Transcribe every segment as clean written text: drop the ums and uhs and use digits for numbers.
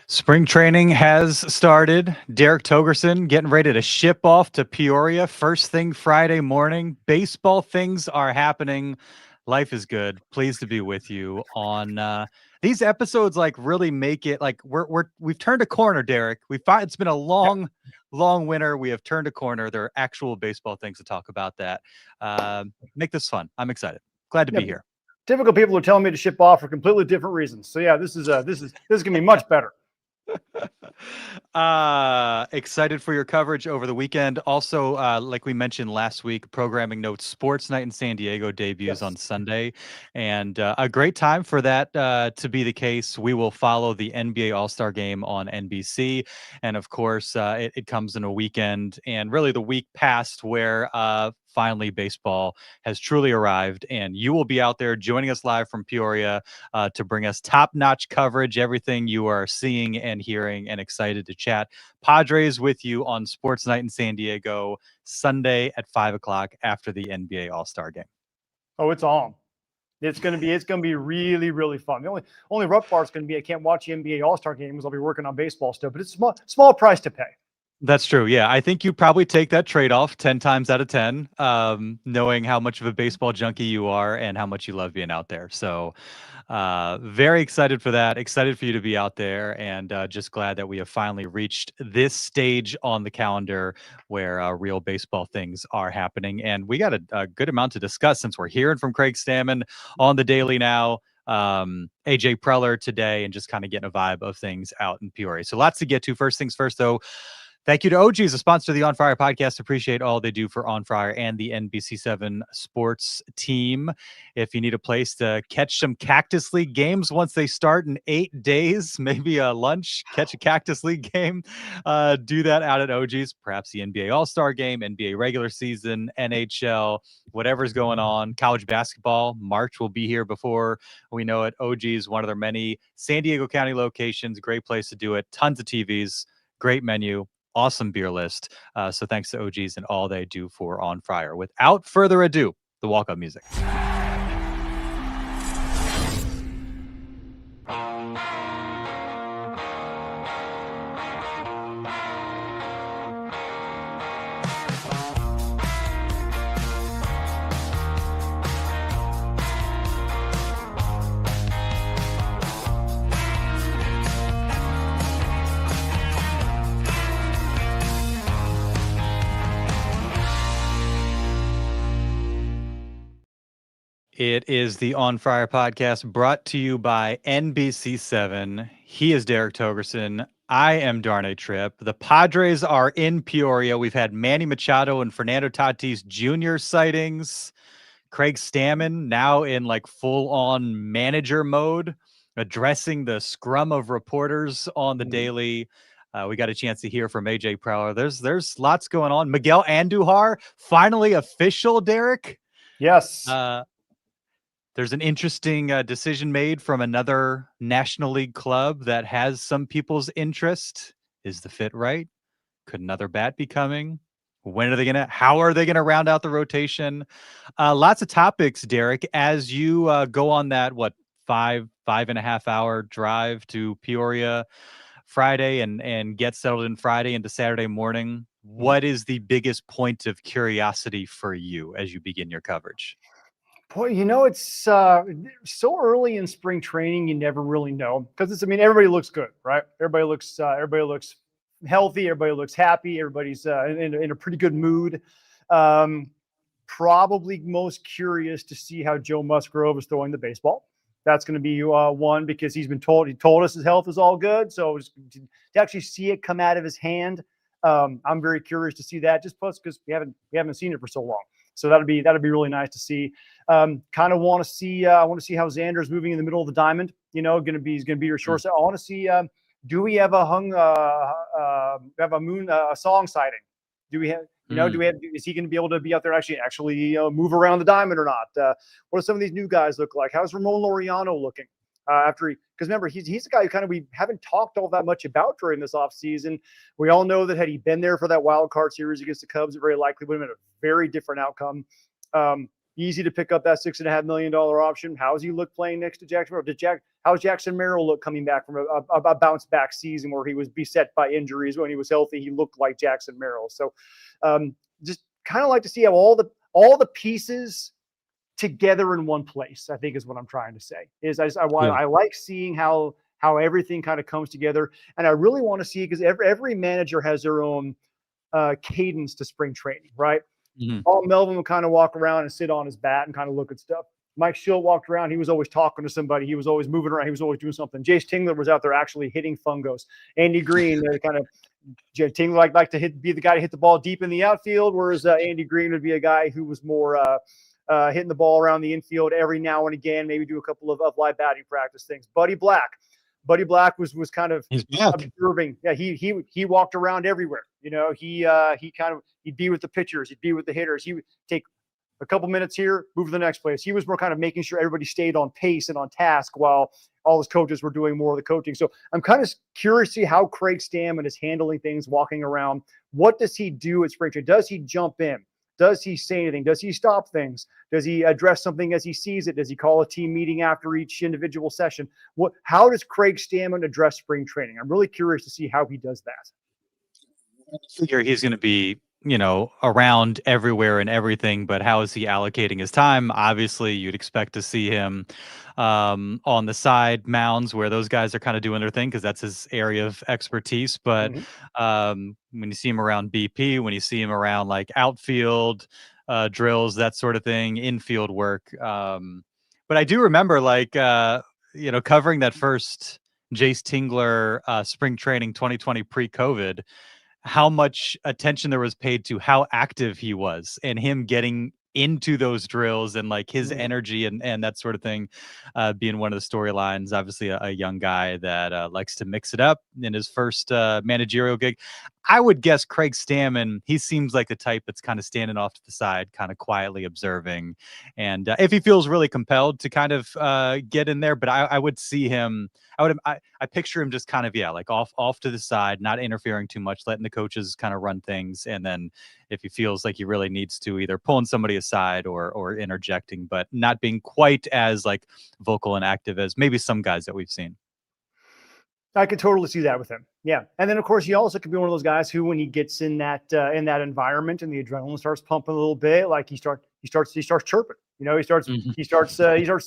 Spring training has started. Derek Togerson getting ready to ship off to Peoria first thing Friday morning. Baseball things are happening. Life is good. Pleased to be with you on these episodes. Like really make it like we've turned a corner, Derek. It's been a long, long winter. We have turned a corner. There are actual baseball things to talk about that. Make this fun. I'm excited. Glad to be here. Typical people are telling me to ship off for completely different reasons. So yeah, this is gonna be much better. Excited for your coverage over the weekend. Also, like we mentioned last week, Programming Notes Sports Night in San Diego debuts on Sunday, and a great time for that to be the case. We will follow the NBA All-Star Game on NBC, and of course, it comes in a weekend, and really the week past where finally baseball has truly arrived, and you will be out there joining us live from Peoria to bring us top-notch coverage, everything you are seeing and hearing, and excited to chat Padres with you on Sports Night in San Diego Sunday at 5:00 after the NBA All-Star Game. Oh, it's on. It's gonna be really, really fun. The only rough part's gonna be I can't watch the NBA All-Star Game because I'll be working on baseball stuff, but it's a small price to pay. That's true. Yeah, I think you probably take that trade-off 10 times out of 10, knowing how much of a baseball junkie you are and how much you love being out there. So very excited for that. Excited for you to be out there, and just glad that we have finally reached this stage on the calendar where real baseball things are happening. And we got a good amount to discuss since we're hearing from Craig Stammen on the Daily now. AJ Preller today, and just kind of getting a vibe of things out in Peoria. So lots to get to. First things first, though. Thank you to OGs, a sponsor of the On Friar podcast. Appreciate all they do for On Friar and the NBC7 sports team. If you need a place to catch some Cactus League games once they start in 8 days, maybe a lunch, catch a Cactus League game, do that out at OGs. Perhaps the NBA All-Star Game, NBA regular season, NHL, whatever's going on. College basketball, March will be here before we know it. OGs, one of their many San Diego County locations. Great place to do it. Tons of TVs, great menu. Awesome beer list. So thanks to OGs and all they do for On Friar. Without further ado, the walk-up music. It is the On Friar podcast brought to you by NBC7. He is Derek Togerson. I am Darnay Tripp. The Padres are in Peoria. We've had Manny Machado and Fernando Tatis Jr. sightings. Craig Stammen now in like full-on manager mode, addressing the scrum of reporters on the Daily. We got a chance to hear from AJ Preller. There's lots going on. Miguel Andujar, finally official, Derek. Yes. There's an interesting decision made from another National League club that has some people's interest. Is the fit right? Could another bat be coming? How are they gonna round out the rotation? Lots of topics, Derek, as you go on that, 5.5 hour drive to Peoria Friday and get settled in Friday into Saturday morning. What is the biggest point of curiosity for you as you begin your coverage? Boy, it's so early in spring training. You never really know because everybody looks good, right? Everybody looks healthy. Everybody looks happy. Everybody's in a pretty good mood. Probably most curious to see how Joe Musgrove is throwing the baseball. That's going to be one because he told us his health is all good. So to actually see it come out of his hand, I'm very curious to see that. Just plus because we haven't seen it for so long. So that'd be really nice to see. Kind of want to see. I want to see how Xander's moving in the middle of the diamond. He's going to be your short side. I want to see. Do we have a song sighting? Do we have? Is he going to be able to be out there actually move around the diamond or not? What do some of these new guys look like? How's Ramon Laureano looking? Because remember, he's the guy who we haven't talked all that much about during this offseason. We all know that had he been there for that wild card series against the Cubs, it very likely would have been a very different outcome. easy to pick up that $6.5 million option. How's he look playing next to Jackson Merrill? How's Jackson Merrill look coming back from a bounce back season where he was beset by injuries? When he was healthy, he looked like Jackson Merrill. So just kind of like to see how all the pieces together in one place, I think is what I'm trying to say. I like seeing how everything kind of comes together. And I really want to see, because every manager has their own cadence to spring training, right? Paul Melvin would kind of walk around and sit on his bat and kind of look at stuff. Mike Schill walked around. He was always talking to somebody. He was always moving around. He was always doing something. Jace Tingler was out there actually hitting fungos. Andy Green, Tingler liked to be the guy to hit the ball deep in the outfield, whereas Andy Green would be a guy who was more hitting the ball around the infield every now and again, maybe do a couple of live batting practice things. Buddy Black was kind of observing. Yeah, he walked around everywhere. You know, he'd be with the pitchers, he'd be with the hitters. He would take a couple minutes here, move to the next place. He was more kind of making sure everybody stayed on pace and on task while all his coaches were doing more of the coaching. So I'm kind of curious to see how Craig Stammen is handling things, walking around. What does he do at spring training? Does he jump in? Does he say anything? Does he stop things? Does he address something as he sees it? Does he call a team meeting after each individual session? How does Craig Stammen address spring training? I'm really curious to see how he does that. I figure he's going to be, around everywhere and everything, but how is he allocating his time? Obviously, you'd expect to see him on the side mounds where those guys are kind of doing their thing, because that's his area of expertise. But when you see him around BP, when you see him around like outfield drills, that sort of thing, infield work. But I do remember covering that first Jace Tingler spring training 2020 pre-COVID, how much attention there was paid to how active he was and him getting into those drills and like his energy and that sort of thing, being one of the storylines. Obviously a young guy that likes to mix it up in his first managerial gig. I would guess Craig Stammen, he seems like the type that's kind of standing off to the side, kind of quietly observing. And if he feels really compelled to kind of get in there, but I would see him, I picture him just kind of, like off to the side, not interfering too much, letting the coaches kind of run things. And then if he feels like he really needs to, either pulling somebody aside or interjecting, but not being quite as like vocal and active as maybe some guys that we've seen. I could totally see that with him. Yeah. And then of course he also could be one of those guys who, when he gets in that environment and the adrenaline starts pumping a little bit, like he starts chirping, he starts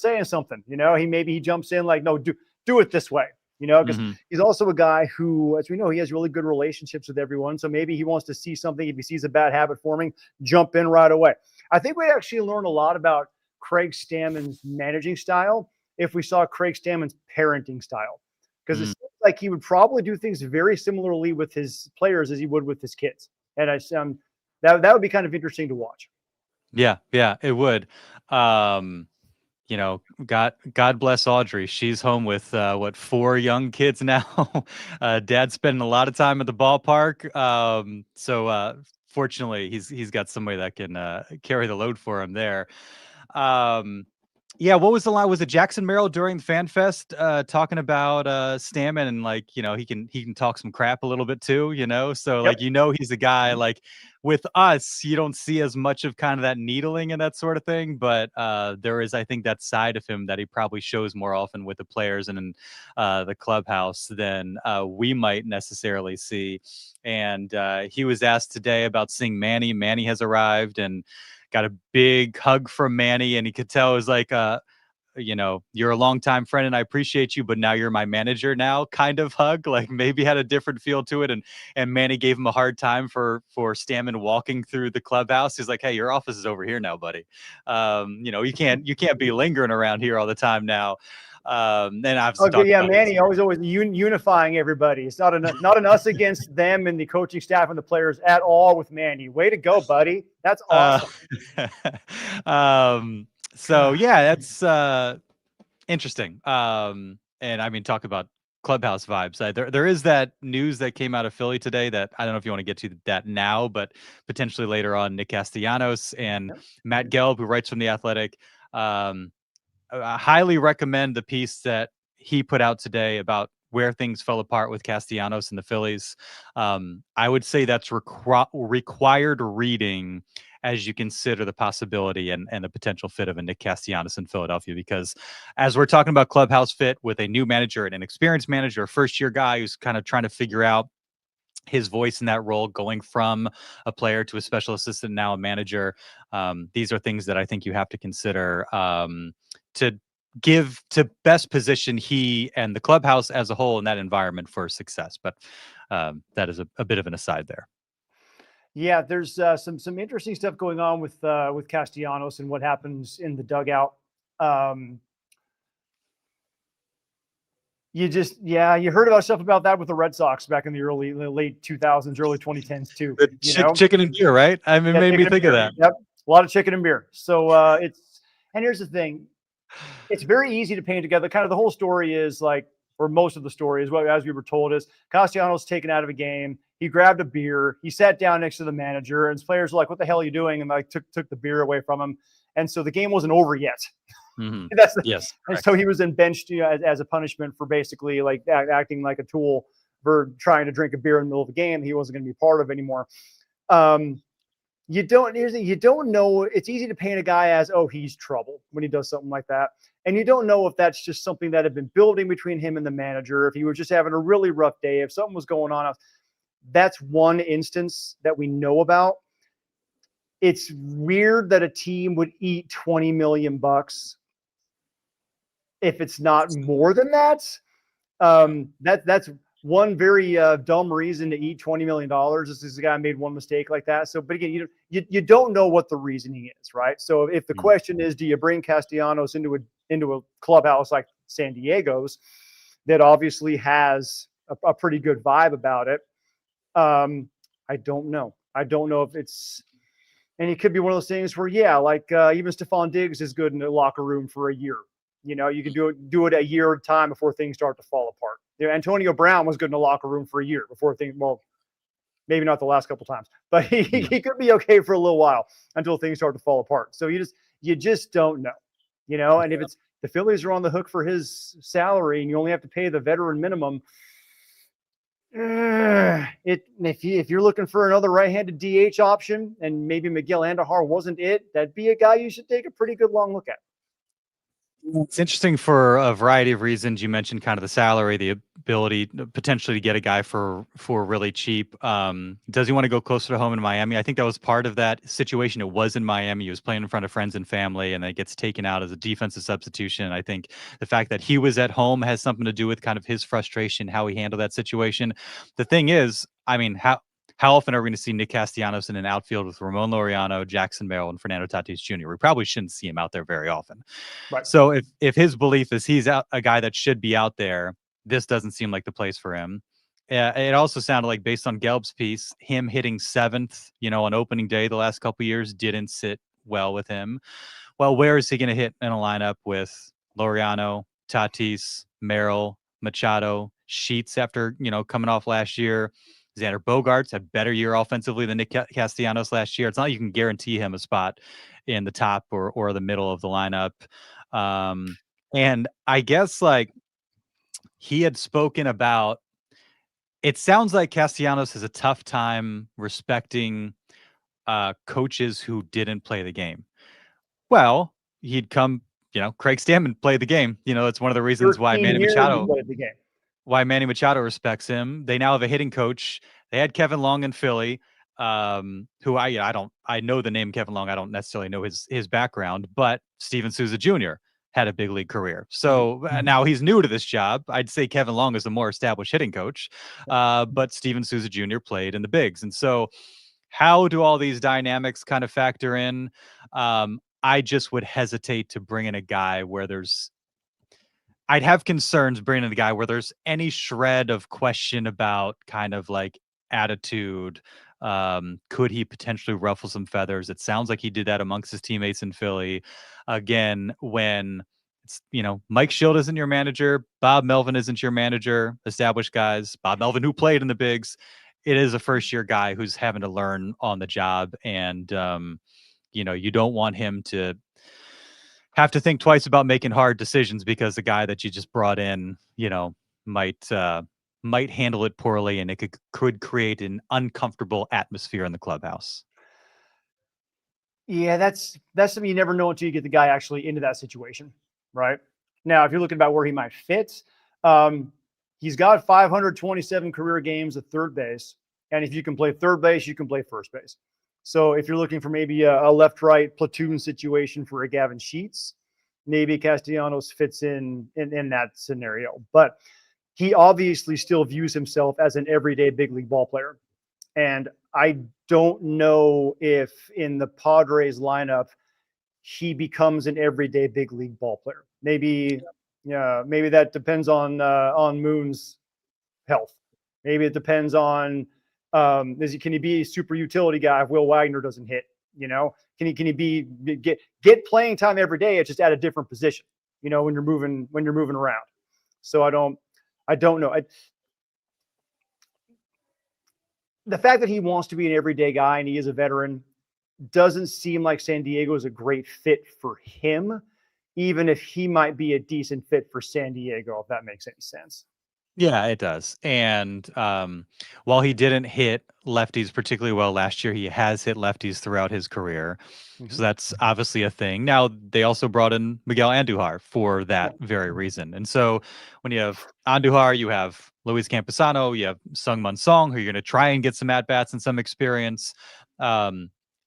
saying something, he jumps in like, no, do it this way, because he's also a guy who, as we know, he has really good relationships with everyone. So maybe he wants to see something. If he sees a bad habit forming, jump in right away. I think we actually learn a lot about Craig Stammen's managing style if we saw Craig Stammen's parenting style. Because it seems like he would probably do things very similarly with his players as he would with his kids. And that would be kind of interesting to watch. Yeah, it would. God bless Audrey. She's home with 4 young kids now. Dad's spending a lot of time at the ballpark. So fortunately, he's got somebody that can carry the load for him there. Yeah, what was the line? Was it Jackson Merrill during the Fan Fest talking about Stammen and he can talk some crap a little bit too, So he's a guy like with us, you don't see as much of kind of that needling and that sort of thing, but there is, I think, that side of him that he probably shows more often with the players and in the clubhouse than we might necessarily see. And he was asked today about seeing Manny. Manny has arrived and got a big hug from Manny, and he could tell it was like, you're a longtime friend and I appreciate you, but now you're my manager now kind of hug, like maybe had a different feel to it. And Manny gave him a hard time for Stammen walking through the clubhouse. He's like, hey, your office is over here now, buddy. You can't be lingering around here all the time now. And obviously, Manny always unifying everybody. It's not an us against them and the coaching staff and the players at all with Manny. Way to go, buddy. That's awesome. So yeah, that's interesting. And I mean, talk about clubhouse vibes. There is that news that came out of Philly today that I don't know if you want to get to that now, but potentially later on. Nick Castellanos and Matt Gelb, who writes from The Athletic. I highly recommend the piece that he put out today about where things fell apart with Castellanos and the Phillies. I would say that's required reading as you consider the possibility and the potential fit of a Nick Castellanos in Philadelphia. Because as we're talking about clubhouse fit with a new manager and an experienced manager, a first-year guy who's kind of trying to figure out his voice in that role, going from a player to a special assistant, now a manager. These are things that I think you have to consider to give to best position he and the clubhouse as a whole in that environment for success. But that is a bit of an aside there. Yeah, there's some interesting stuff going on with Castellanos and what happens in the dugout. You heard about stuff about that with the Red Sox back in the late 2000s, early 2010s too. Chicken and beer, right? I mean, made me think of that. Yep, a lot of chicken and beer. So and here's the thing, it's very easy to paint together. Kind of the whole story is like, or most of the story is what, as we were told, is Castellanos taken out of a game. He grabbed a beer. He sat down next to the manager, and his players were like, "What the hell are you doing?" And like took the beer away from him. And so the game wasn't over yet. Mm-hmm. Yes. And so he was then benched as a punishment for basically like acting like a tool for trying to drink a beer in the middle of the game he wasn't going to be part of anymore. You don't know. It's easy to paint a guy as, oh, he's trouble when he does something like that. And you don't know if that's just something that had been building between him and the manager, if he was just having a really rough day, if something was going on. That's one instance that we know about. It's weird that a team would eat $20 million if it's not more than that. That's one very dumb reason to eat $20 million. This is a guy made one mistake like that. So, but again, you don't know what the reasoning is, right? So if the question is, do you bring Castellanos into a clubhouse like San Diego's that obviously has a pretty good vibe about it? I don't know. I don't know if it's, and it could be one of those things where, even Stephon Diggs is good in the locker room for a year. You can do it a year at a time before things start to fall apart. Antonio Brown was good in the locker room for a year before things, well, maybe not the last couple times, but he could be okay for a little while until things start to fall apart. So you just don't know, and if it's the Phillies are on the hook for his salary and you only have to pay the veteran minimum, if you're looking for another right-handed DH option and maybe Miguel Andujar wasn't it, that'd be a guy you should take a pretty good long look at. It's interesting for a variety of reasons. You mentioned kind of the salary, the ability potentially to get a guy for really cheap. Does he want to go closer to home in Miami? I think that was part of that situation. It was in Miami. He was playing in front of friends and family, and then gets taken out as a defensive substitution. I think the fact that he was at home has something to do with kind of his frustration, how he handled that situation. The thing is, I mean, how often are we going to see Nick Castellanos in an outfield with Ramon Laureano, Jackson Merrill, and Fernando Tatis Jr.? We probably shouldn't see him out there very often. Right. So if his belief is he's a guy that should be out there, this doesn't seem like the place for him. It also sounded like, based on Gelb's piece, him hitting seventh, on opening day the last couple of years didn't sit well with him. Well, where is he going to hit in a lineup with Laureano, Tatis, Merrill, Machado, Sheets after, coming off last year? Xander Bogaerts had a better year offensively than Nick Castellanos last year. It's not like you can guarantee him a spot in the top or the middle of the lineup. And I guess he had spoken about, it sounds like Castellanos has a tough time respecting coaches who didn't play the game. Well, he'd come, Craig Stammen played the game. It's one of the reasons why Manny Machado played the game. Why Manny Machado respects him. They now have a hitting coach. They had Kevin Long in Philly, who I know the name Kevin Long. I don't necessarily know his background, but Steven Souza Jr. had a big league career. So now he's new to this job. I'd say Kevin Long is a more established hitting coach, but Steven Souza Jr. played in the bigs. And so how do all these dynamics kind of factor in? I just would hesitate to bring in a guy where I'd have concerns bringing in the guy where there's any shred of question about kind of like attitude. Could he potentially ruffle some feathers? It sounds like he did that amongst his teammates in Philly. Again, when it's, Mike Schild isn't your manager, Bob Melvin isn't your manager, established guys, Bob Melvin, who played in the bigs, it is a first-year guy who's having to learn on the job. And, you don't want him to have to think twice about making hard decisions because the guy that you just brought in, might handle it poorly, and it could create an uncomfortable atmosphere in the clubhouse. Yeah, that's something you never know until you get the guy actually into that situation, right? Now, if you're looking about where he might fit, he's got 527 career games at third base, and if you can play third base, you can play first base. So if you're looking for maybe a left-right platoon situation for a Gavin Sheets, maybe Castellanos fits in that scenario. But he obviously still views himself as an everyday big league ball player. And I don't know if in the Padres lineup, he becomes an everyday big league ball player. Maybe, yeah, maybe that depends on Moon's health. Maybe it depends on, can he be a super utility guy if Will Wagner doesn't hit? You know, can he get playing time every day? It's just at a different position, you know, when you're moving around. So I don't know. The fact that he wants to be an everyday guy and he is a veteran doesn't seem like San Diego is a great fit for him, even if he might be a decent fit for San Diego, if that makes any sense. Yeah, it does. And while he didn't hit lefties particularly well last year, he has hit lefties throughout his career. Mm-hmm. So that's obviously a thing. Now, they also brought in Miguel Andujar for that very reason. And so when you have Andujar, you have Luis Camposano, you have Sung-Man Song, who you're going to try and get some at-bats and some experience.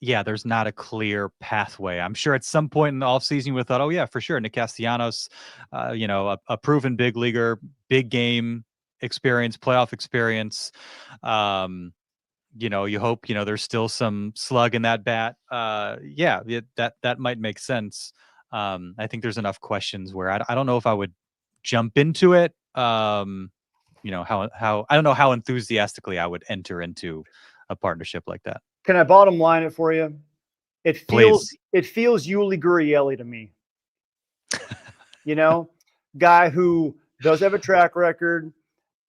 Yeah, there's not a clear pathway. I'm sure at some point in the offseason you would have thought, oh, yeah, for sure, Nick Castellanos, a proven big leaguer, big game experience, playoff experience. You hope, there's still some slug in that bat. That might make sense. I think there's enough questions where I don't know if I would jump into it. How I don't know how enthusiastically I would enter into a partnership like that. Can I bottom line it for you? It feels Please. Yuli Gurriel to me. Guy who does have a track record,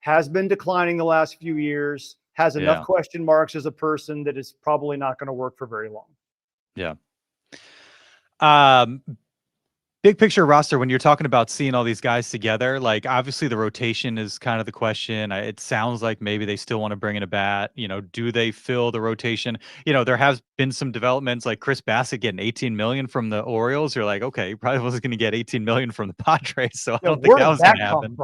has been declining the last few years, has enough question marks as a person that is probably not going to work for very long. Yeah. Big picture roster, when you're talking about seeing all these guys together, like obviously the rotation is kind of the question. It sounds like maybe they still want to bring in a bat. Do they fill the rotation? There has been some developments like Chris Bassett getting 18 million from the Orioles. You're like, okay, he probably wasn't going to get 18 million from the Padres, so I don't think that was going to happen.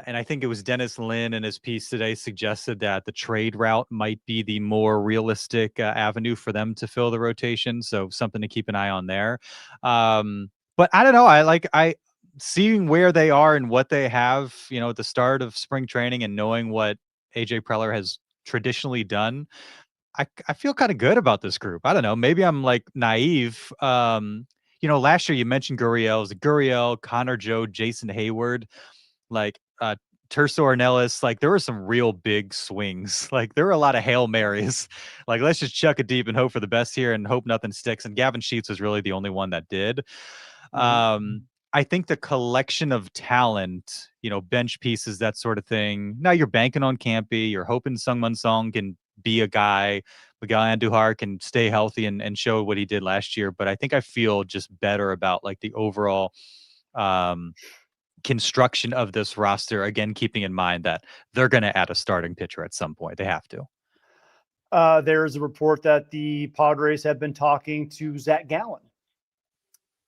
And I think it was Dennis Lin in his piece today suggested that the trade route might be the more realistic avenue for them to fill the rotation. So something to keep an eye on there. But I don't know. I seeing where they are and what they have, at the start of spring training and knowing what AJ Preller has traditionally done. I feel kind of good about this group. I don't know. Maybe I'm like naive. Last year you mentioned Gurriel, Connor Joe, Jason Hayward, like Terso Ornelas. Like there were some real big swings. Like there were a lot of Hail Marys. Like let's just chuck it deep and hope for the best here and hope nothing sticks. And Gavin Sheets was really the only one that did. I think the collection of talent, bench pieces, that sort of thing. Now you're banking on Campy. You're hoping Sung-Man Song can be a guy. Miguel Andujar can stay healthy and show what he did last year. But I think I feel just better about like the overall construction of this roster. Again, keeping in mind that they're going to add a starting pitcher at some point. They have to. There is a report that the Padres have been talking to Zach Gallen,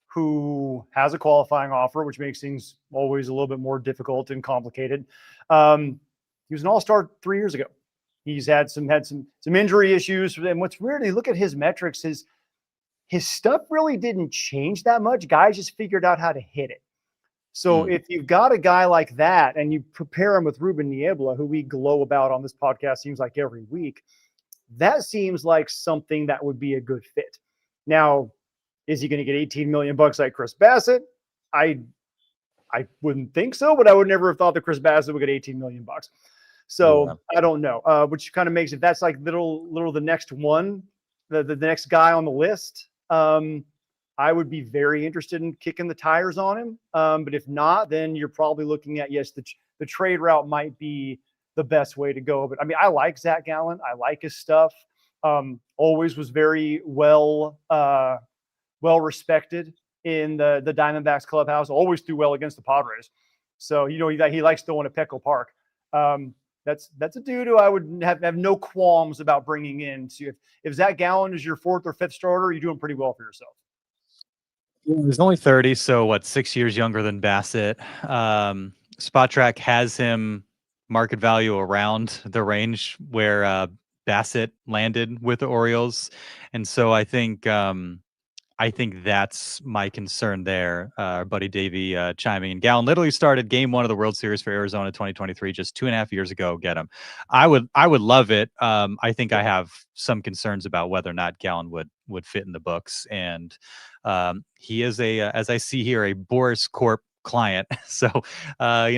who has a qualifying offer, which makes things always a little bit more difficult and complicated. He was an all-star 3 years ago. He's had some injury issues. And what's weird, you look at his metrics, his stuff really didn't change that much. Guys just figured out how to hit it. So if you've got a guy like that and you prepare him with Ruben Niebla, who we glow about on this podcast seems like every week, that seems like something that would be a good fit. Now, is he going to get 18 million bucks like Chris Bassett? I wouldn't think so, but I would never have thought that Chris Bassett would get 18 million bucks. So I don't know, which kind of makes it, that's like little the next one, the next guy on the list. I would be very interested in kicking the tires on him. But if not, then you're probably looking at, yes, the trade route might be the best way to go. But I mean, I like Zach Gallen. I like his stuff. Always was very well respected in the Diamondbacks clubhouse. Always do well against the Padres. So he likes throwing at Petco Park. That's a dude who I would have no qualms about bringing in. So if Zach Gallen is your fourth or fifth starter, you're doing pretty well for yourself. He's only 30, so what, 6 years younger than Bassett. Spot Track has him market value around the range where Bassett landed with the Orioles, and so I think that's my concern there. Our buddy Davey chiming in. Gallen literally started Game 1 of the World Series for Arizona 2023 just 2.5 years ago. Get him. I would love it. I think I have some concerns about whether or not Gallen would fit in the books, and he is as I see here, a Boris Corp client. So,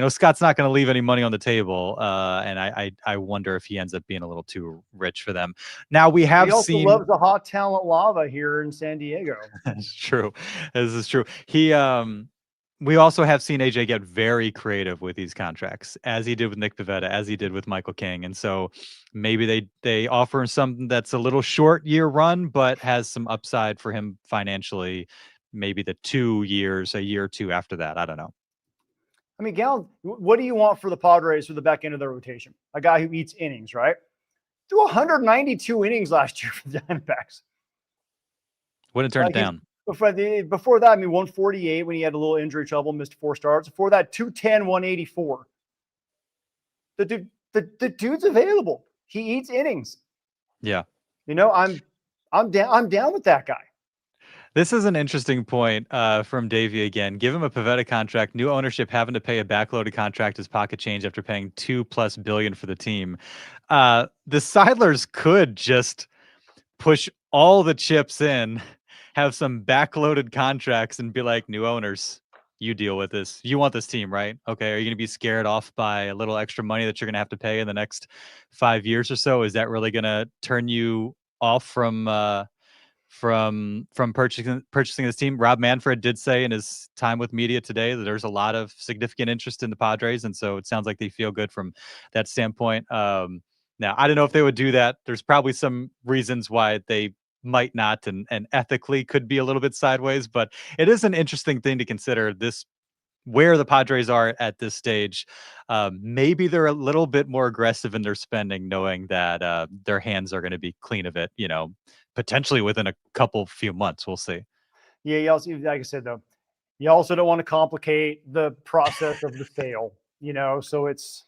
Scott's not going to leave any money on the table. And I wonder if he ends up being a little too rich for them. Now we have he also seen loves the hot talent lava here in San Diego. That's true. This is true. We also have seen AJ get very creative with these contracts, as he did with Nick Pivetta, as he did with Michael King. And so maybe they offer something that's a little short year run, but has some upside for him financially. Maybe the 2 years, a year or two after that. I don't know. I mean, Gallen, what do you want for the Padres for the back end of their rotation? A guy who eats innings, right? Threw 192 innings last year for the Diamondbacks. Wouldn't turn it down. Before that, 148 when he had a little injury trouble, missed 4 starts. Before that, 210, 184. The dude's available. He eats innings. Yeah. I'm down with that guy. This is an interesting point from Davey again. Give him a Pivetta contract, new ownership having to pay a backloaded contract as pocket change after paying $2+ billion for the team. The Seidlers could just push all the chips in, have some backloaded contracts, and be like, new owners, you deal with this. You want this team, right? Okay. Are you going to be scared off by a little extra money that you're going to have to pay in the next 5 years or so? Is that really going to turn you off from purchasing this team? Rob Manfred did say in his time with media today that there's a lot of significant interest in the Padres, and so it sounds like they feel good from that standpoint. Now, I don't know if they would do that. There's probably some reasons why they might not, and ethically could be a little bit sideways, but it is an interesting thing to consider this, where the Padres are at this stage. Maybe they're a little bit more aggressive in their spending, knowing that their hands are going to be clean of it, potentially within a few months. We'll see. Yeah, you also, like I said, though, you also don't want to complicate the process of the sale, so it's.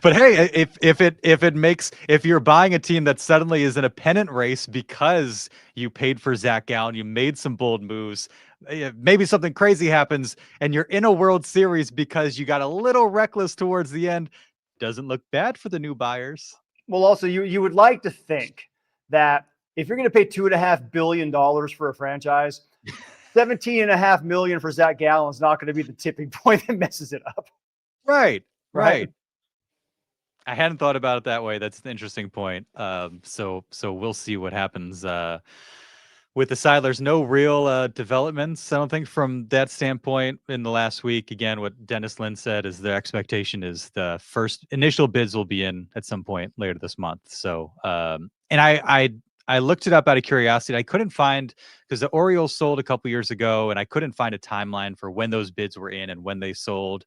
But hey, if you're buying a team that suddenly is in a pennant race because you paid for Zach Gallen, you made some bold moves, maybe something crazy happens and you're in a World Series because you got a little reckless towards the end, doesn't look bad for the new buyers. Well, also you would like to think that if you're going to pay $2.5 billion for a franchise, $17.5 million for Zach Gallen is not going to be the tipping point that messes it up. Right. I hadn't thought about it that way. That's an interesting point. So we'll see what happens with the Seidlers. No real developments, I don't think, from that standpoint in the last week. Again, what Dennis Lin said is the expectation is the first initial bids will be in at some point later this month. So, and I looked it up out of curiosity. I couldn't find, because the Orioles sold a couple years ago, and I couldn't find a timeline for when those bids were in and when they sold.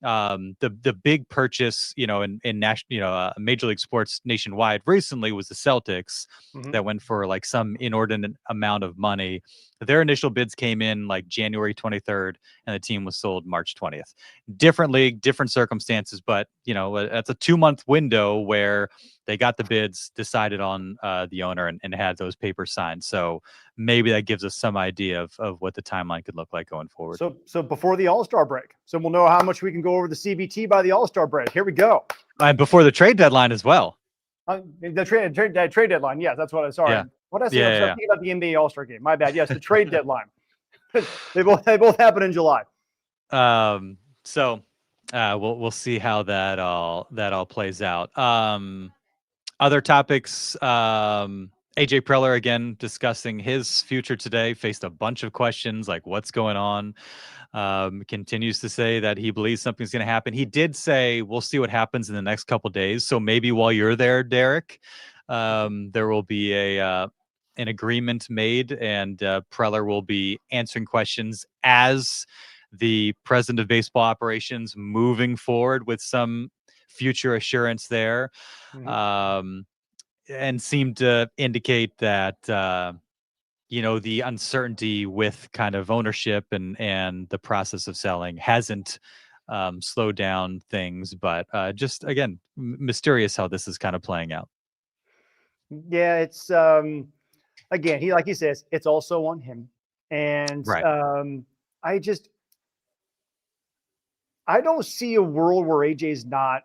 The big purchase, in national, Major League Sports nationwide recently was the Celtics that went for like some inordinate amount of money. Their initial bids came in like January 23rd, and the team was sold March 20th. Different league, different circumstances, but that's a 2-month window where they got the bids, decided on the owner, and had those papers signed. So maybe that gives us some idea of what the timeline could look like going forward. So before the All-Star break, so we'll know how much we can go over the CBT by the All-Star break. Here we go. And before the trade deadline as well. The trade deadline. Yes, that's what I saw. Yeah. What did I say? I was thinking about the NBA All-Star game. My bad. Yes, the trade deadline. They both happen in July. So we'll see how that all plays out. Other topics. AJ Preller again discussing his future today, faced a bunch of questions like what's going on. Continues to say that he believes something's going to happen. He did say we'll see what happens in the next couple days. So maybe while you're there, Derek, there will be a an agreement made, and Preller will be answering questions as the president of baseball operations moving forward with some future assurance there. Mhm. And seemed to indicate that the uncertainty with kind of ownership and the process of selling hasn't slowed down things, but just again mysterious how this is kind of playing out. Yeah, it's again, he like he says, it's also on him. And Right. I just I don't see a world where AJ's not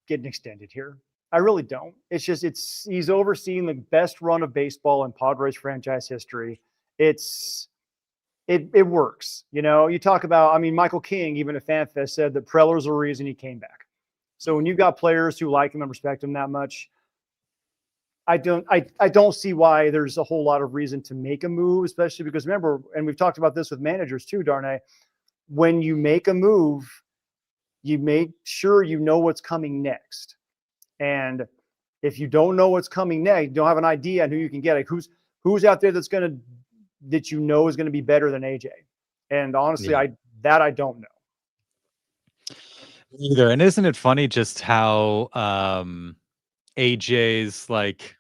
getting extended here. I really don't. It's just he's overseeing the best run of baseball in Padres franchise history. It's it works. You talk about, I mean, Michael King, even at FanFest, said that Preller's the reason he came back. So when you've got players who like him and respect him that much, I don't see why there's a whole lot of reason to make a move, especially because remember, and we've talked about this with managers too, Darnay, when you make a move, you make sure you know what's coming next. And if you don't know what's coming next, you don't have an idea on who you can get. Like who's out there that is going to be better than AJ. And honestly, Yeah. I don't know. Either. And isn't it funny just how AJ's like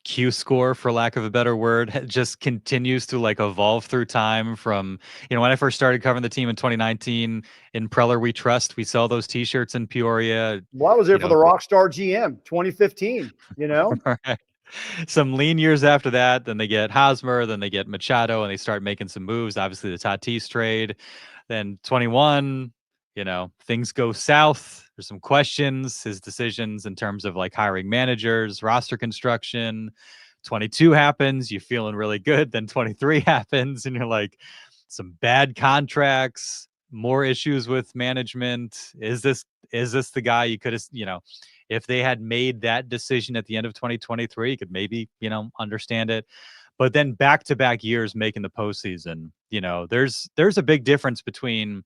Q score, for lack of a better word, just continues to like evolve through time from, when I first started covering the team in 2019 in Preller We Trust, we saw those t-shirts in Peoria, Well, I was there for the Rockstar GM 2015, right. Some lean years after that, then they get Hosmer, then they get Machado, and they start making some moves. Obviously the Tatis trade, then 21, things go south. There's some questions, his decisions in terms of like hiring managers, roster construction. 22 happens, you feeling really good. Then 23 happens, and you're like, some bad contracts, more issues with management. Is this the guy you could have, if they had made that decision at the end of 2023, you could maybe, understand it. But then back-to-back years making the postseason, there's a big difference between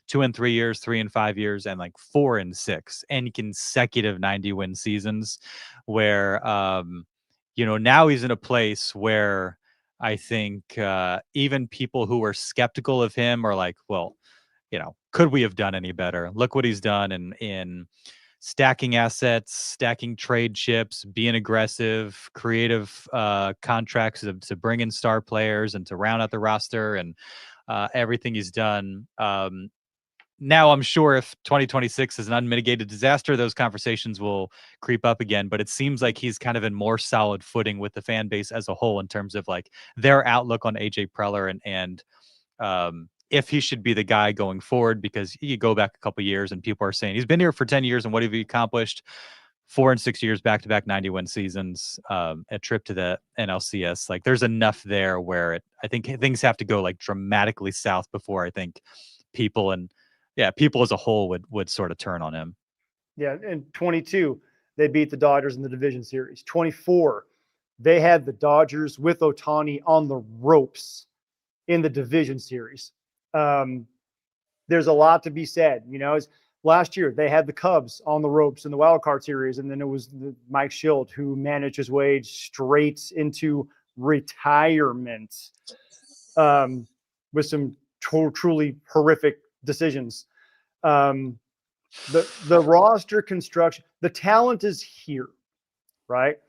2 and 3 years, 3 and 5 years, and like 4 and 6 and consecutive 90-win seasons where, now he's in a place where I think even people who were skeptical of him are like, well, could we have done any better? Look what he's done in stacking assets, stacking trade chips, being aggressive, creative contracts to bring in star players and to round out the roster, and everything he's done. Now, I'm sure if 2026 is an unmitigated disaster, those conversations will creep up again. But it seems like he's kind of in more solid footing with the fan base as a whole in terms of like their outlook on AJ Preller and if he should be the guy going forward, because you go back a couple years and people are saying he's been here for 10 years and what have he accomplished? 4 and 6 years, back-to-back 90-win seasons, a trip to the NLCS. Like there's enough there where I think things have to go like dramatically south before I think people as a whole would sort of turn on him. Yeah, in 22, they beat the Dodgers in the division series. 24, they had the Dodgers with Ohtani on the ropes in the division series. There's a lot to be said. Last year they had the Cubs on the ropes in the wild card series, and then it was Mike Schilt who managed his way straight into retirement with some truly horrific decisions. The roster construction, the talent is here, right?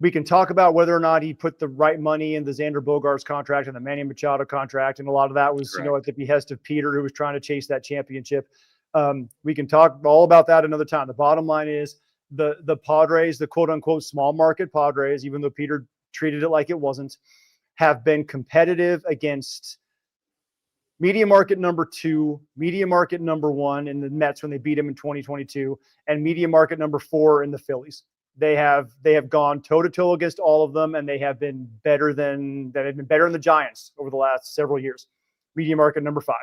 We can talk about whether or not he put the right money in the Xander Bogaerts contract and the Manny Machado contract, and a lot of that was, at the behest of Peter, who was trying to chase that championship. We can talk all about that another time. The bottom line is the Padres, the quote unquote small market Padres, even though Peter treated it like it wasn't, have been competitive against media market number 2, media market number 1 in the Mets when they beat him in 2022, and media market number 4 in the Phillies. They have gone toe to toe against all of them, and they have been better than the Giants over the last several years. Media market number 5.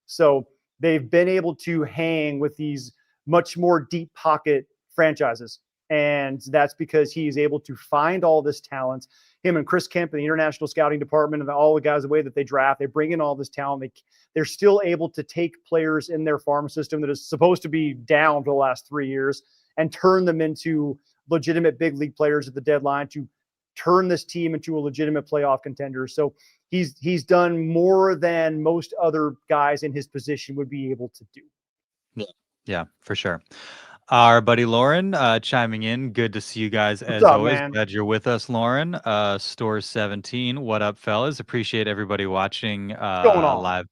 So they've been able to hang with these much more deep pocket franchises, and that's because he's able to find all this talent. Him and Chris Kemp and the international scouting department and all the guys, the way that they draft, they bring in all this talent. They're still able to take players in their farm system that is supposed to be down for the last 3 years and turn them into legitimate big league players at the deadline to turn this team into a legitimate playoff contender. So he's done more than most other guys in his position would be able to do. Yeah, for sure. Our buddy Lauren chiming in. Good to see you guys What's as up, always. man? Glad you're with us, Lauren. Store 17. What up, fellas? Appreciate everybody watching What's going on? live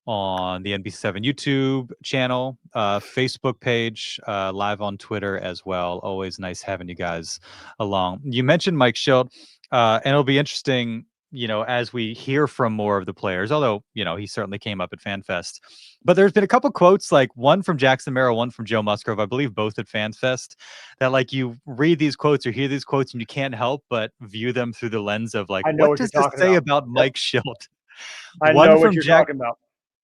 on the NBC7 YouTube channel, Facebook page, live on Twitter as well. Always nice having you guys along. You mentioned Mike Schilt, and it'll be interesting, as we hear from more of the players, although, he certainly came up at FanFest. But there's been a couple quotes, like one from Jackson Merrill, one from Joe Musgrove, I believe both at FanFest, that like you read these quotes or hear these quotes and you can't help but view them through the lens of like, I know what what you're does this talking say about. about Yep. Mike Schilt? I One know what from you're Jack talking about.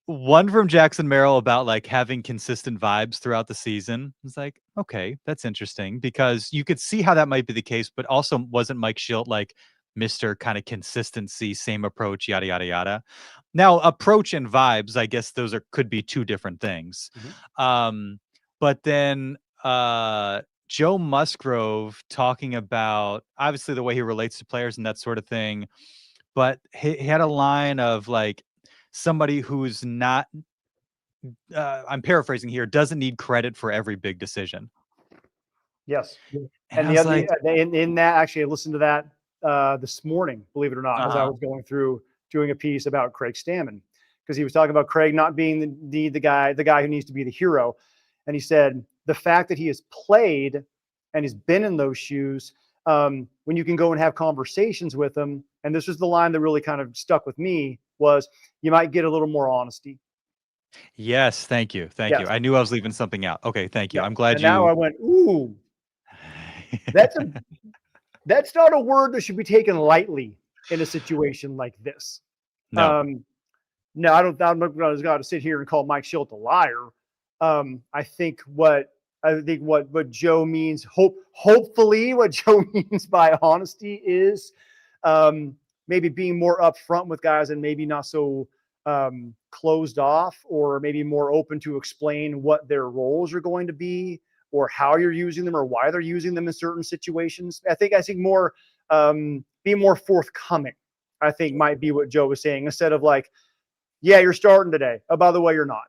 one from Jackson Merrill about like having consistent vibes throughout the season. It's like, okay, that's interesting because you could see how that might be the case, but also wasn't Mike Schilt like Mr. kind of consistency, same approach, yada yada yada. Now, approach and vibes, I guess those could be two different things. But then Joe Musgrove talking about obviously the way he relates to players and that sort of thing, but he had a line of like somebody who's not I'm paraphrasing here, doesn't need credit for every big decision. Yes. And And I was like, in that, actually, I listened to that this morning, believe it or not, as I was going through doing a piece about Craig Stammen, because he was talking about Craig not being the guy who needs to be the hero. And he said the fact that he has played and has been in those shoes, when you can go and have conversations with him, and this was the line that really kind of stuck with me, was you might get a little more honesty. yes, thank you. Thank you. Yes. I knew I was leaving something out. Okay, thank you. Yeah. I'm glad And now you I went, ooh, that's not a word that should be taken lightly in a situation like this. No. No, I'm not going to sit here and call Mike Schilt a liar. I think what Joe means, hopefully what Joe means by honesty is maybe being more upfront with guys and maybe not so closed off, or maybe more open to explain what their roles are going to be, or how you're using them, or why they're using them in certain situations. I think more be more forthcoming, I think, might be what Joe was saying, instead of like, yeah, you're starting today. Oh, by the way, you're not.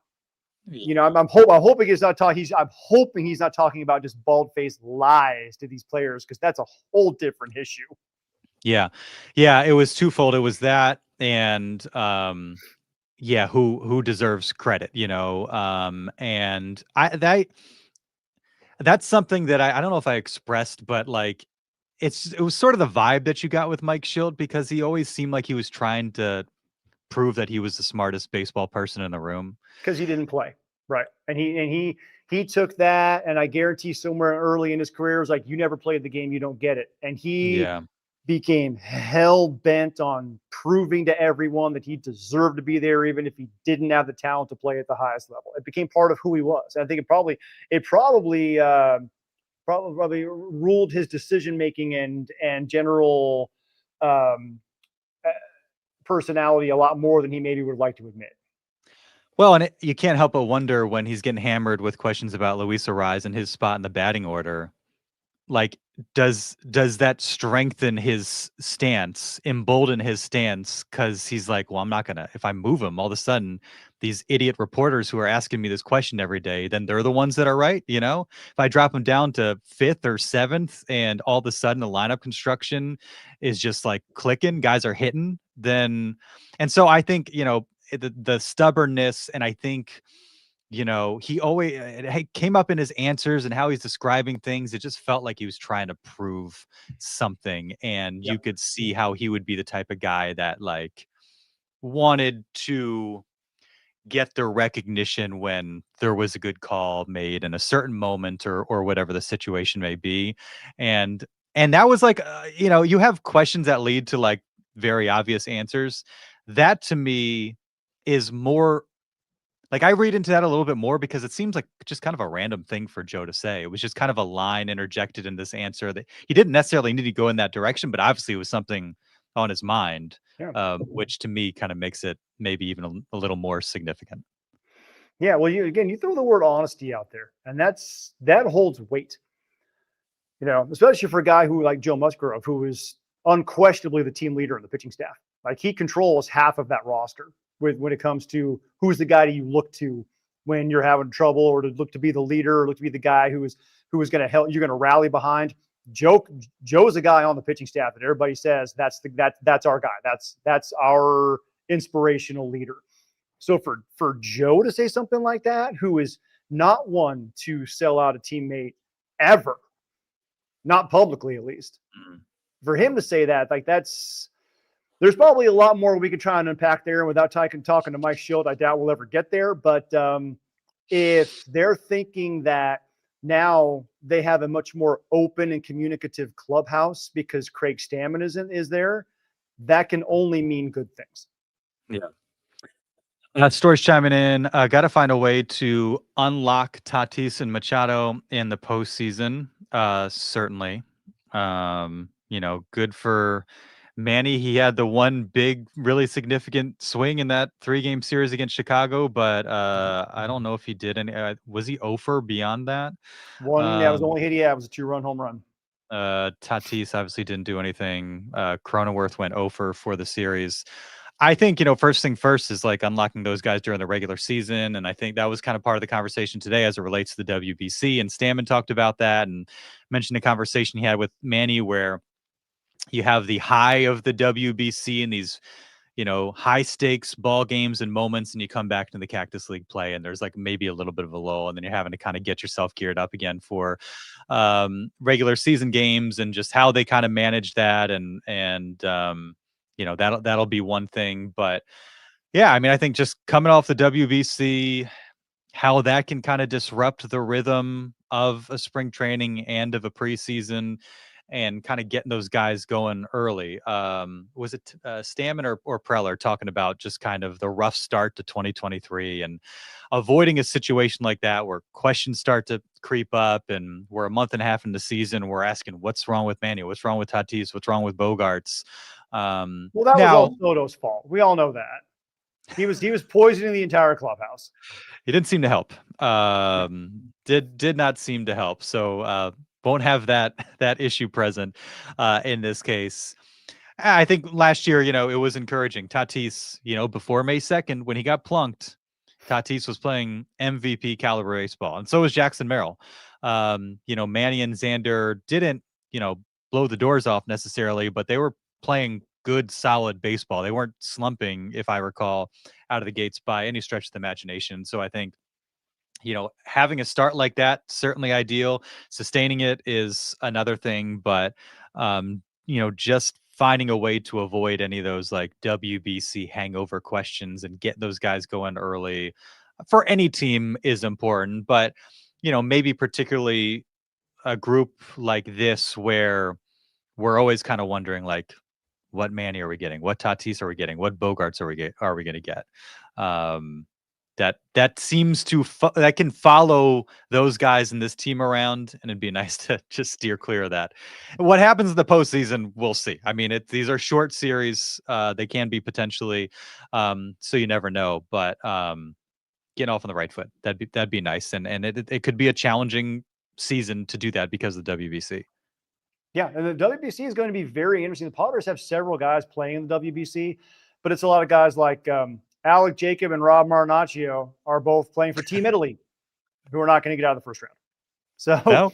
I'm hoping he's not talking. I'm hoping he's not talking about just bald-faced lies to these players, because that's a whole different issue. Yeah. Yeah, it was twofold. It was that and yeah, who deserves credit, and that's something that I don't know if I expressed, but like it was sort of the vibe that you got with Mike Schilt, because he always seemed like he was trying to prove that he was the smartest baseball person in the room. Because he didn't play, right? And he took that, and I guarantee somewhere early in his career was like, you never played the game, you don't get it. And he became hell bent on proving to everyone that he deserved to be there, even if he didn't have the talent to play at the highest level. It became part of who he was. And I think it probably ruled his decision making and general personality a lot more than he maybe would like to admit. Well, and you can't help but wonder when he's getting hammered with questions about Luis Ariz and his spot in the batting order. Like, does that strengthen his stance, embolden his stance? Because he's like, well, I'm not gonna. If I move him, all of a sudden, these idiot reporters who are asking me this question every day, then they're the ones that are right. If I drop him down to 5th or 7th, and all of a sudden the lineup construction is just like clicking, guys are hitting, then, and so I think the stubbornness, and I think he always it came up in his answers and how he's describing things. It just felt like he was trying to prove something, and you could see how he would be the type of guy that like wanted to get the recognition when there was a good call made in a certain moment, or whatever the situation may be. And that was like, you have questions that lead to like very obvious answers. That to me is more like, I read into that a little bit more, because it seems like just kind of a random thing for Joe to say. It was just kind of a line interjected in this answer that he didn't necessarily need to go in that direction, but obviously it was something on his mind, which to me kind of makes it maybe even a little more significant. Yeah, well, you throw the word honesty out there, and that holds weight. Especially for a guy who like Joe Musgrove, who is unquestionably the team leader in the pitching staff. Like, he controls half of that roster when it comes to who's the guy that you look to when you're having trouble, or to look to be the leader, or look to be the guy who is going to help, you're going to rally behind. Joe's a guy on the pitching staff that everybody says that's our guy. That's our inspirational leader. So for Joe to say something like that, who is not one to sell out a teammate ever, not publicly at least, for him to say that, like, there's probably a lot more we could try and unpack there. And without talking to Mike Schild, I doubt we'll ever get there. But if they're thinking that now they have a much more open and communicative clubhouse because Craig Stammen is there, that can only mean good things. Yeah. Stories chiming in. Got to find a way to unlock Tatis and Machado in the postseason. Certainly. Good for Manny. He had the one big, really significant swing in that 3-game series against Chicago, but I don't know if he did any. Was he 0 for beyond that? One, that was the only hit he had, was a 2-run home run. Tatis obviously didn't do anything. Cronenworth went 0 for the series. I think, first thing first is like unlocking those guys during the regular season. And I think that was kind of part of the conversation today as it relates to the WBC. And Stammen talked about that and mentioned a conversation he had with Manny where you have the high of the WBC and these, high stakes ball games and moments, and you come back to the Cactus League play and there's like maybe a little bit of a lull, and then you're having to kind of get yourself geared up again for regular season games, and just how they kind of manage that. And that'll be one thing. But yeah, I mean, I think just coming off the WBC, how that can kind of disrupt the rhythm of a spring training and of a preseason, and kind of getting those guys going early. Was it Stammen or Preller talking about just kind of the rough start to 2023 and avoiding a situation like that where questions start to creep up, and we're a month and a half into the season, we're asking what's wrong with Manny, what's wrong with Tatis, what's wrong with Bogarts. Well, that was all Soto's fault. We all know that. He was poisoning the entire clubhouse. He didn't seem to help. Did not seem to help. So won't have that issue present in this case. I think last year, it was encouraging. Tatis, before May 2nd, when he got plunked, Tatis was playing MVP caliber baseball, and so was Jackson Merrill. Manny and Xander didn't, blow the doors off necessarily, but they were playing good, solid baseball. They weren't slumping, if I recall, out of the gates by any stretch of the imagination. So I think, having a start like that, certainly ideal. Sustaining it is another thing, but, just finding a way to avoid any of those like WBC hangover questions and get those guys going early for any team is important. But, maybe particularly a group like this where we're always kind of wondering, like, what Manny are we getting? What Tatis are we getting? What Bogarts are we going to get? That seems to that can follow those guys in this team around, and it'd be nice to just steer clear of that. What happens in the postseason, we'll see. I mean, these are short series. They can be potentially, so you never know. But getting off on the right foot, that'd be nice, and it could be a challenging season to do that because of the WBC. Yeah, and the WBC is going to be very interesting. The Padres have several guys playing in the WBC, but it's a lot of guys like Alec Jacob and Rob Marinaccio are both playing for Team Italy, who are not going to get out of the first round. So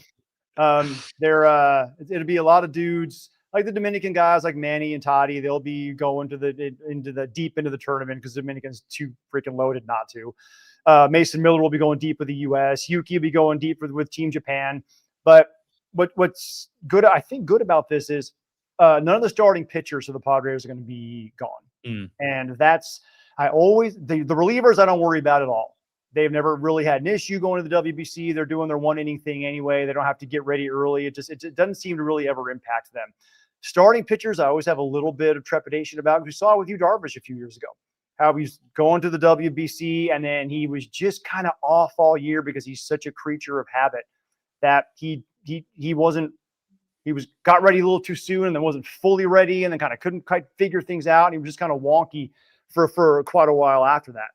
it'll be a lot of dudes like the Dominican guys like Manny and Toddy. They'll be going to the deep into the tournament because Dominican's too freaking loaded not to. Mason Miller will be going deep with the U.S. Yuki will be going deep with Team Japan. But what's good, I think, good about this is none of the starting pitchers of the Padres are going to be gone. And that's, the relievers I don't worry about at all. They've never really had an issue going to the WBC. They're doing their 1-inning thing anyway. They don't have to get ready early. It doesn't seem to really ever impact them. Starting pitchers, I always have a little bit of trepidation about. We saw it with Yu Darvish a few years ago, how he's going to the WBC and then he was just kind of off all year because he's such a creature of habit that he got ready a little too soon and then wasn't fully ready and then kind of couldn't quite figure things out. And he was just kind of wonky for quite a while after that.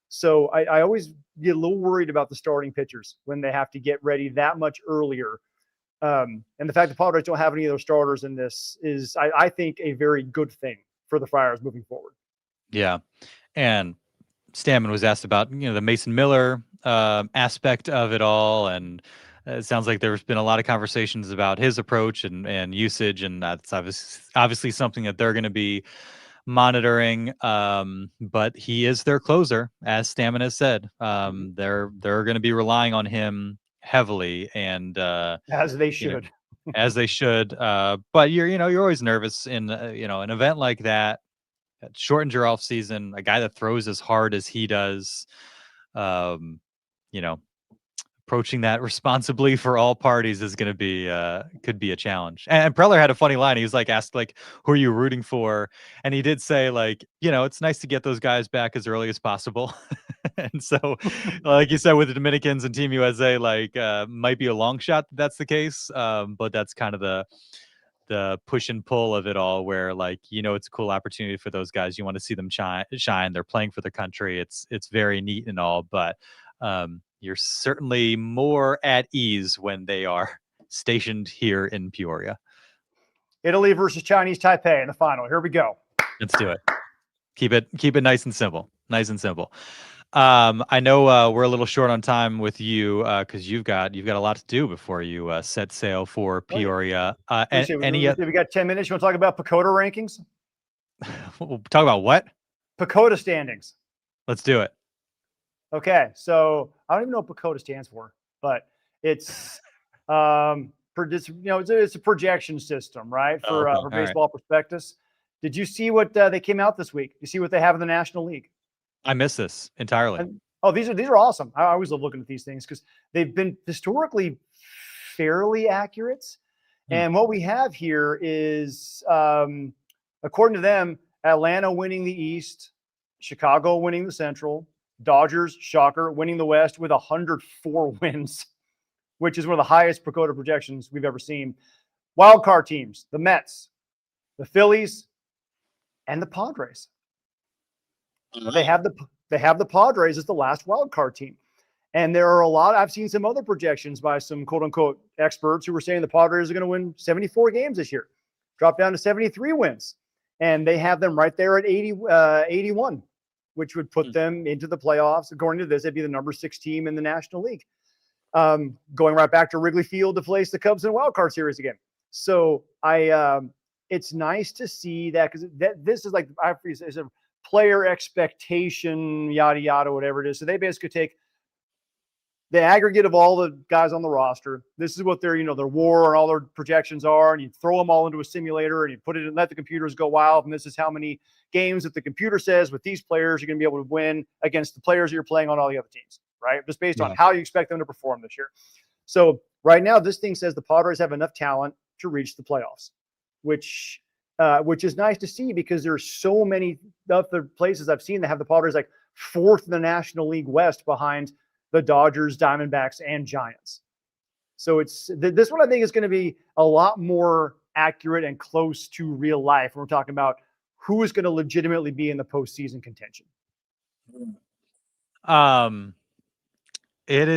So I always get a little worried about the starting pitchers when they have to get ready that much earlier And the fact the Padres don't have any of their starters in this is, I think, a very good thing for the Friars moving forward. Yeah. And Stammen was asked about, the Mason Miller aspect of it all, and it sounds like there's been a lot of conversations about his approach and usage, and that's obviously something that they're going to be monitoring. But he is their closer, as Stammen has said. They're going to be relying on him heavily, and As they you know, should. as they should. But you're always nervous in an event like that. That shortens your off season. A guy that throws as hard as he does, um, you know, approaching that responsibly for all parties is going to be could be a challenge. And Preller had a funny line. He was like asked like, "Who are you rooting for?" And he did say like, it's nice to get those guys back as early as possible. And so, like you said, with the Dominicans and Team USA, like might be a long shot that's the case, but that's kind of the push and pull of it all, where like it's a cool opportunity for those guys. You want to see them shine. They're playing for the country. It's very neat and all, but you're certainly more at ease when they are stationed here in Peoria. Italy versus Chinese Taipei in the final. Here we go. Let's do it. Keep it nice and simple. Nice and simple. I know we're a little short on time with you because you've got a lot to do before you set sail for Peoria. We got 10 minutes. You want to talk about Pacoda rankings? We'll talk about what? Pacoda standings. Let's do it. Okay, so I don't even know what Pacoda stands for, but it's it's a projection system, right? For Baseball Prospectus. Did you see what they came out this week? You see what they have in the National League? I miss this entirely. These are awesome. I always love looking at these things because they've been historically fairly accurate. And what we have here is, according to them, Atlanta winning the East, Chicago winning the Central, Dodgers, shocker, winning the West with 104 wins, which is one of the highest Pacoda projections we've ever seen. Wild card teams, the Mets, the Phillies, and the Padres. They have the Padres as the last wild card team. And there are I've seen some other projections by some quote unquote experts who were saying the Padres are going to win 74 games this year, drop down to 73 wins. And they have them right there at 81, which would put them into the playoffs. According to this, it'd be the number 6 team in the National League. Going right back to Wrigley Field to face the Cubs in a wild card series again. So it's nice to see that, because this is like, it's a player expectation, yada, yada, whatever it is. So they basically take the aggregate of all the guys on the roster. This is what their WAR and all their projections are. And you throw them all into a simulator and you put it and let the computers go wild. And this is how many games that the computer says with these players, you're going to be able to win against the players that you're playing on all the other teams, right? Just based on how you expect them to perform this year. So right now, this thing says the Padres have enough talent to reach the playoffs, which is nice to see, because there's so many other places I've seen that have the Padres like 4th in the National League West behind the Dodgers, Diamondbacks, and Giants. So this one I think is going to be a lot more accurate and close to real life when we're talking about who is going to legitimately be in the postseason contention. It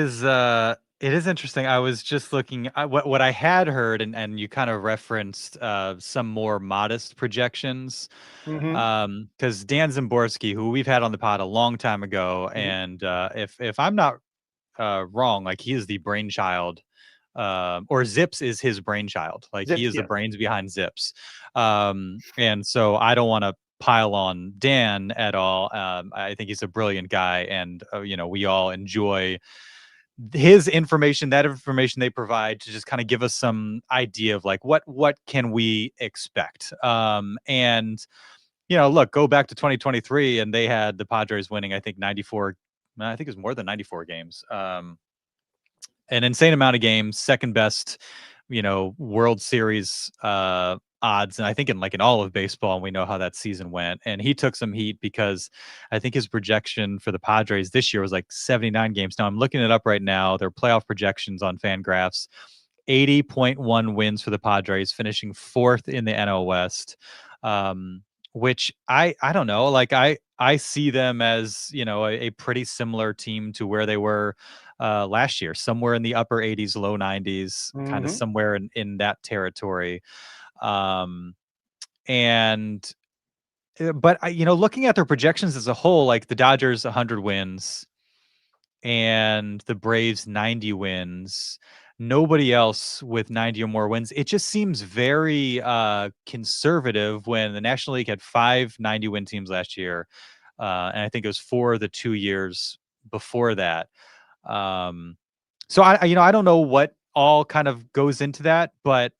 is interesting. I was just looking at what I had heard, and you kind of referenced some more modest projections. Because Dan Szymborski, who we've had on the pod a long time ago, and if I'm not wrong, like he is the brainchild, or Zips is his brainchild. Like Zips, he is the brains behind Zips. And so I don't want to pile on Dan at all. I think he's a brilliant guy, and we all enjoy his information, that information they provide, to just kind of give us some idea of like what can we expect. And look, go back to 2023, and they had the Padres winning, I think 94. I think it was more than 94 games. An insane amount of games, second best, World Series odds, and I think in all of baseball, and we know how that season went. And he took some heat because I think his projection for the Padres this year was like 79 games. Now I'm looking it up right now. Their playoff projections on FanGraphs, 80.1 wins for the Padres, finishing 4th in the NL West. Which I don't know, like I see them as a pretty similar team to where they were last year, somewhere in the upper 80s, low 90s, kind of Mhm. somewhere in that territory. Um, and but looking at their projections as a whole, like the Dodgers 100 wins and the Braves 90 wins, nobody else with 90 or more wins. It just seems very conservative when the National League had 5 90-win teams last year. And I think it was 4 the 2 years before that. So I don't know what all kind of goes into that, but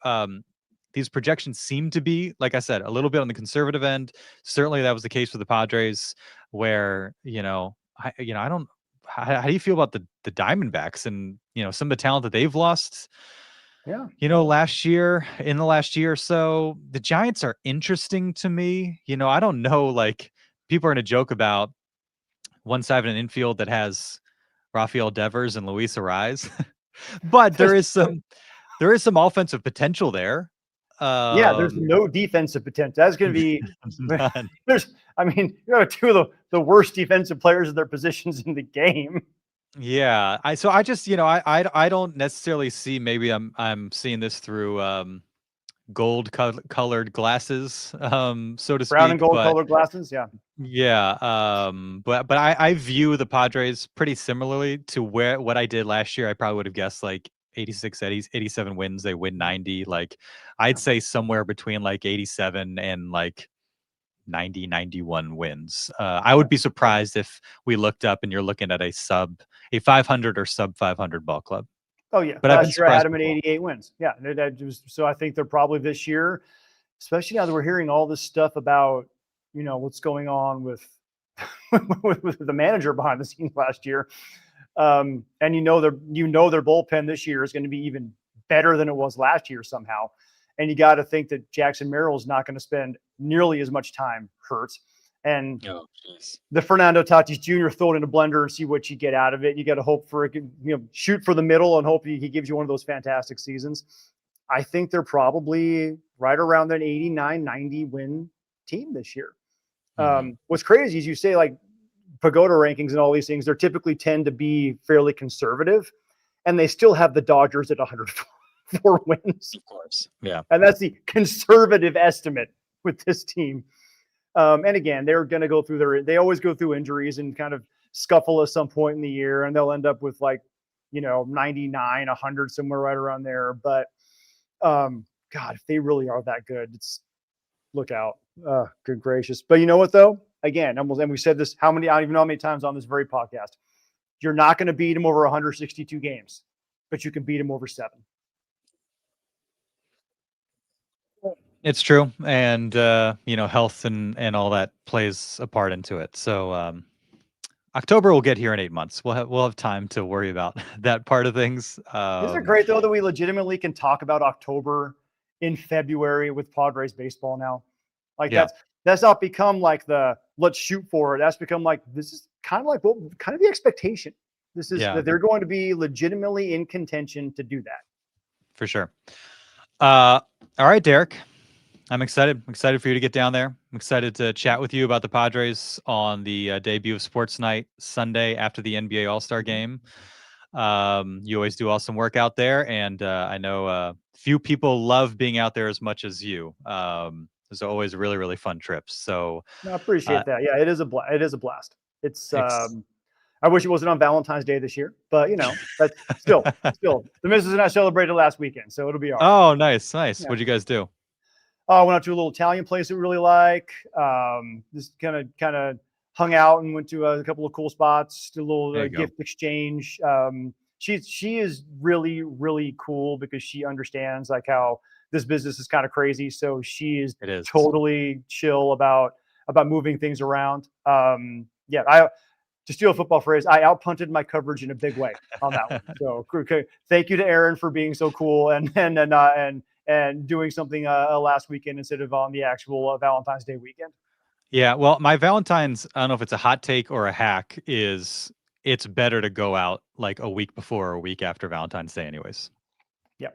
these projections seem to be, like I said, a little bit on the conservative end. Certainly that was the case with the Padres, where, I don't, how do you feel about the Diamondbacks and, some of the talent that they've lost, Yeah. in the last year or so? The Giants are interesting to me. I don't know, like, people are going to joke about one side of an infield that has Rafael Devers and Luis Ariz, but there is some offensive potential there. Yeah, there's Um, no defensive potential. That's going to be none. I mean, you have two of the worst defensive players in their positions in the game. Yeah, I just, I don't necessarily see, maybe I'm seeing this through colored glasses, so to Brown and speak, gold but colored glasses. Yeah. yeah, but I view the Padres pretty similarly to what I did last year. I probably would have guessed like 86, 87 wins. They win 90. Like, I'd say somewhere between like 87 and like 90, 91 wins. I would be surprised if we looked up and you're looking at a 500 or sub 500 ball club. Oh yeah. But I've been Last year I had surprised them at before. 88 wins. Yeah. So I think they're probably this year, especially now that we're hearing all this stuff about, what's going on with with the manager behind the scenes last year. And their bullpen this year is going to be even better than it was last year somehow. And you got to think that Jackson Merrill is not going to spend nearly as much time hurt. And Oh, jeez. the Fernando Tatis Jr. throw it in a blender and see what you get out of it. You got to hope for it, shoot for the middle and hope he gives you one of those fantastic seasons. I think they're probably right around an 89, 90 win team this year. What's crazy is you say like pagoda rankings and all these things, they typically tend to be fairly conservative, and they still have the Dodgers at 104 wins. Of course. Yeah. And that's the conservative estimate with this team. And again, they're going to go through they always go through injuries and kind of scuffle at some point in the year, and they'll end up with 99, 100, somewhere right around there. But God, if they really are that good, look out. Good gracious. But you know what, though? Again, and we said this, I don't even know how many times on this very podcast. You're not going to beat them over 162 games, but you can beat them over 7. It's true. And, health and all that plays a part into it. So, October will get here in 8 months. We'll have time to worry about that part of things. Isn't it great, though, that we legitimately can talk about October in February with Padres baseball now? Like, Yeah. that's not become like the let's shoot for it. That's become like, this is kind of like kind of the expectation. This is that they're going to be legitimately in contention to do that. For sure. All right, Derek. I'm excited. I'm excited for you to get down there. I'm excited to chat with you about the Padres on the debut of Sports Night Sunday after the NBA All-Star Game. You always do awesome work out there, and I know few people love being out there as much as you. There's always really, really fun trips. So I appreciate that. Yeah, it is a blast. It's I wish it wasn't on Valentine's Day this year, but but still, the missus and I celebrated last weekend, so it'll be all right. Oh, nice. Yeah. What'd you guys do? I went out to a little Italian place that we really like. Just kind of hung out and went to a couple of cool spots, did a little gift exchange. She is really, really cool because she understands like how this business is kind of crazy. So she is totally chill about moving things around. To steal a football phrase, I outpunted my coverage in a big way on that one. So thank you to Aaron for being so cool and doing something last weekend instead of on the actual Valentine's Day weekend. Yeah, well, my Valentine's, I don't know if it's a hot take or a hack, is it's better to go out like a week before or a week after Valentine's Day anyways. Yeah.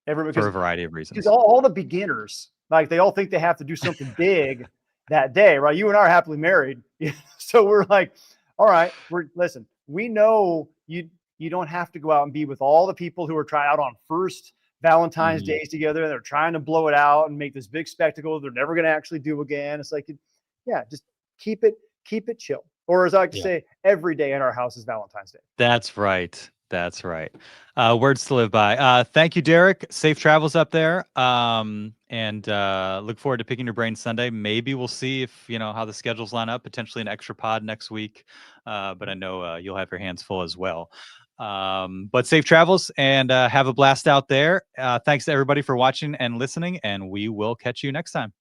For a variety of reasons. Because all the beginners, like they all think they have to do something big that day, right? You and I are happily married. So we're like, all right, listen, we know You don't have to go out and be with all the people who are trying out on first Valentine's days together, and they're trying to blow it out and make this big spectacle they're never going to actually do again. It's like, yeah, just keep it chill. Or as I like to say, every day in our house is Valentine's Day. That's right. That's right. Words to live by. Thank you, Derek. Safe travels up there. And look forward to picking your brain Sunday. Maybe we'll see if, how the schedules line up, potentially an extra pod next week. But I know you'll have your hands full as well. But safe travels and have a blast out there. Thanks to everybody for watching and listening, and we will catch you next time.